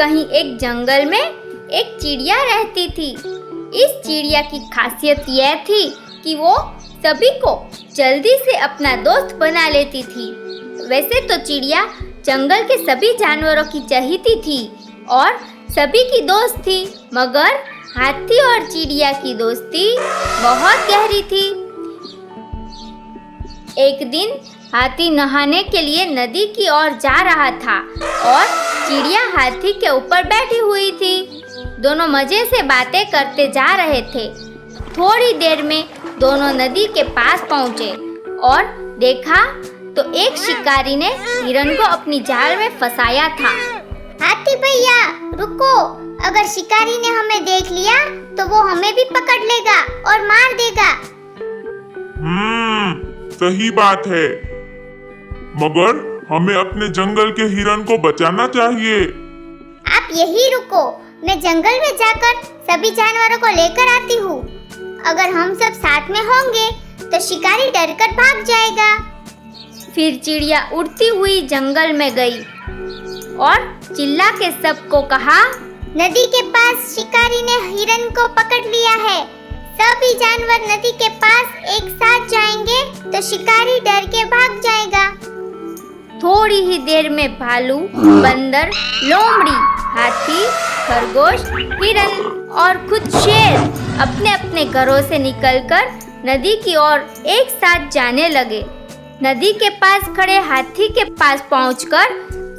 कहीं एक जंगल में एक चिड़िया रहती थी। इस चिड़िया की खासियत यह थी कि वो सभी को जल्दी से अपना दोस्त बना लेती थी। वैसे तो चिड़िया जंगल के सभी जानवरों की चहेती थी और सभी की दोस्त थी, मगर हाथी और चिड़िया की दोस्ती बहुत गहरी थी। एक दिन हाथी नहाने के लिए नदी की ओर जा रहा था और चिड़िया हाथी के ऊपर बैठी हुई थी। दोनों मजे से बातें करते जा रहे थे। थोड़ी देर में दोनों नदी के पास पहुँचे और देखा तो एक शिकारी ने हिरन को अपनी जाल में फंसाया था। हाथी भैया रुको, अगर शिकारी ने हमें देख लिया तो वो हमें भी पकड़ लेगा और मार देगा। सही बात है, मगर हमें अपने जंगल के हिरन को बचाना चाहिए। आप यही रुको, मैं जंगल में जाकर सभी जानवरों को लेकर आती हूँ। अगर हम सब साथ में होंगे तो शिकारी डरकर भाग जाएगा। फिर चिड़िया उड़ती हुई जंगल में गई और चिल्ला के सबको कहा, नदी के पास शिकारी ने हिरन को पकड़ लिया है। सभी जानवर नदी के पास एक साथ जाएंगे तो शिकारी डर के भाग जाएगा। थोड़ी ही देर में भालू, बंदर, लोमड़ी, हाथी, खरगोश, हिरन और खुद शेर अपने अपने घरों से निकलकर नदी की ओर एक साथ जाने लगे। नदी के पास खड़े हाथी के पास पहुंचकर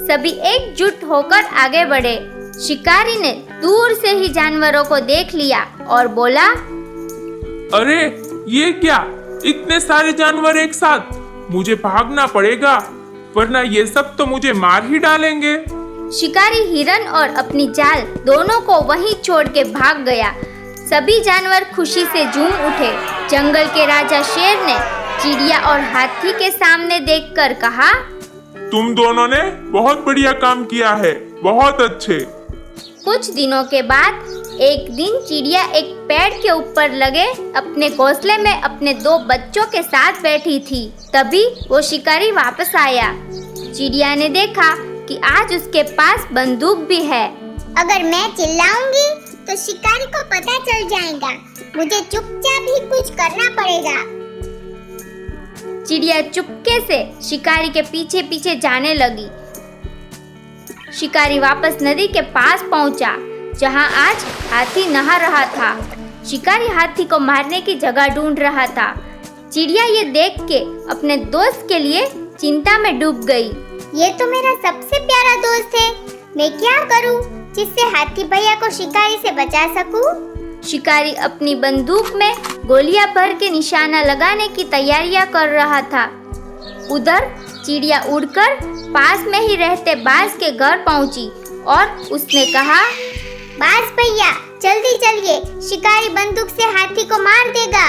सभी एकजुट होकर आगे बढ़े। शिकारी ने दूर से ही जानवरों को देख लिया और बोला, अरे ये क्या, इतने सारे जानवर एक साथ, मुझे भागना पड़ेगा वरना ये सब तो मुझे मार ही डालेंगे। शिकारी हिरन और अपनी जाल दोनों को वहीं छोड़ के भाग गया। सभी जानवर खुशी से झूम उठे। जंगल के राजा शेर ने चिड़िया और हाथी के सामने देखकर कहा, तुम दोनों ने बहुत बढ़िया काम किया है, बहुत अच्छे। कुछ दिनों के बाद एक दिन चिड़िया एक पेड़ के ऊपर लगे अपने घोंसले में अपने 2 बच्चों के साथ बैठी थी। तभी वो शिकारी वापस आया। चिड़िया ने देखा कि आज उसके पास बंदूक भी है। अगर मैं चिल्लाऊंगी तो शिकारी को पता चल जाएगा। मुझे चुपचाप ही कुछ करना पड़ेगा। चिड़िया चुपके से शिकारी के पीछे पीछे जाने लगी। शिकारी वापस नदी के पास पहुंचा जहां आज हाथी नहा रहा था। शिकारी हाथी को मारने की जगह ढूंढ रहा था। चिड़िया ये देख के अपने दोस्त के लिए चिंता में डूब गई। ये तो मेरा सबसे प्यारा दोस्त है, मैं क्या करूं जिससे हाथी भैया को शिकारी से बचा सकूं? शिकारी अपनी बंदूक में गोलियां भर के निशाना लगाने की तैयारियां कर रहा था। उधर चिड़िया उड़कर पास में ही रहते बाज के घर पहुंची और उसने कहा, बाज भैया जल्दी चलिए, शिकारी बंदूक से हाथी को मार देगा।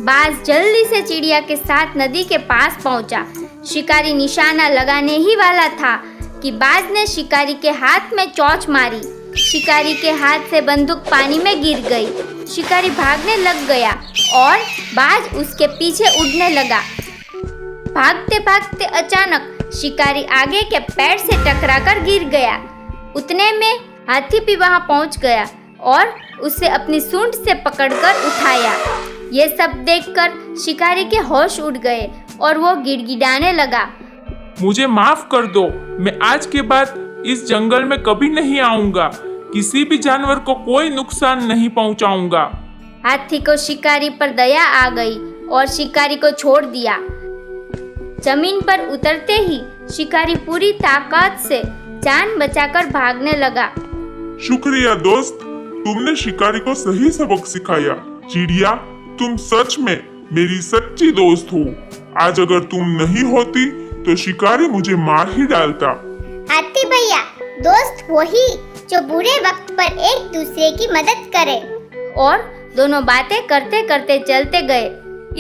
बाज जल्दी से चिड़िया के साथ नदी के पास पहुंचा। शिकारी निशाना लगाने ही वाला था कि बाज ने शिकारी के हाथ में चोंच मारी। शिकारी के हाथ से बंदूक पानी में गिर गई। शिकारी भागने लग गया और बाज उसके पीछे उड़ने लगा। भागते भागते अचानक शिकारी आगे के पेड़ से टकराकर गिर गया। उतने में हाथी भी वहां पहुंच गया और उसे अपनी सूंड से पकड़कर उठाया। ये सब देखकर शिकारी के होश उड़ गए और वो गिड़गिड़ाने लगा, मुझे माफ कर दो, मैं आज के बाद इस जंगल में कभी नहीं आऊंगा। किसी भी जानवर को कोई नुकसान नहीं पहुंचाऊंगा। हाथी को शिकारी पर दया आ गई और शिकारी को छोड़ दिया। जमीन पर उतरते ही शिकारी पूरी ताकत से जान बचाकर भागने लगा। शुक्रिया दोस्त, तुमने शिकारी को सही सबक सिखाया। चिड़िया, तुम सच में मेरी सच्ची दोस्त हो। आज अगर तुम नहीं होती तो शिकारी मुझे मार ही डालता। हाथी भैया, दोस्त वही जो बुरे वक्त पर एक दूसरे की मदद करे। और दोनों बातें करते करते चलते गए।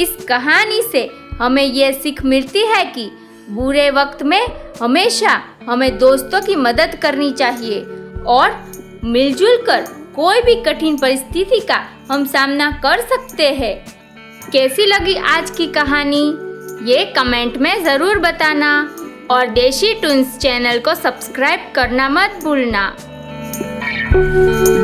इस कहानी से हमें ये सीख मिलती है कि बुरे वक्त में हमेशा हमें दोस्तों की मदद करनी चाहिए और मिलजुल कर कोई भी कठिन परिस्थिति का हम सामना कर सकते हैं। कैसी लगी आज की कहानी ये कमेंट में ज़रूर बताना और देशी टून्स चैनल को सब्सक्राइब करना मत भूलना। हाँ